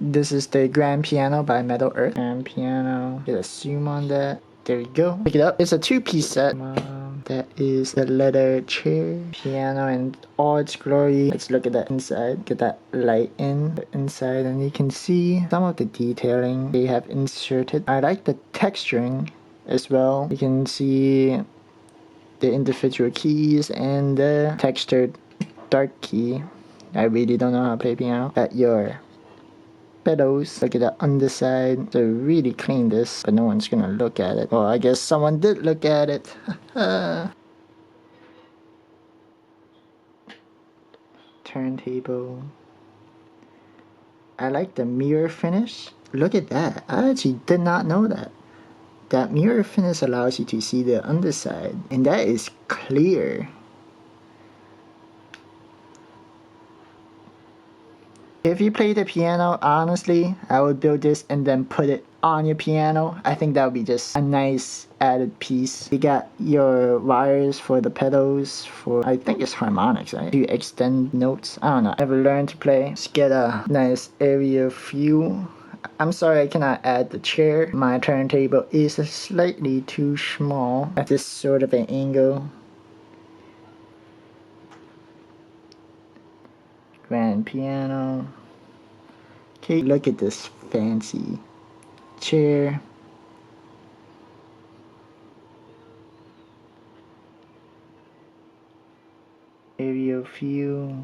This is the grand piano by Metal Earth. Grand piano. Get a zoom on that. There you go. Pick it up. It's a two-piece set. That is the leather chair, piano in all its glory. Let's look at that inside. Get that light in the inside, and you can see some of the detailing they have inserted. I like the texturing as well. You can see the individual keys and the textured dark key. I really don't know how to play piano. At your pedals, look at the underside. So really clean this, but no one's gonna look at it. Well, I guess someone did look at it. Turntable. I like the mirror finish. Look at that. I actually did not know that. That mirror finish allows you to see the underside, and that is clear. If you play the piano, honestly, I would build this and then put it on your piano. I think that would be just a nice added piece. You got your wires for the pedals, for I think it's harmonics, right? To extend notes. I don't know. Never learned to play. Just get a nice area view. I'm sorry I cannot add the chair. My turntable is slightly too small at this sort of an angle. Grand piano. Okay, look at this fancy chair. Area view.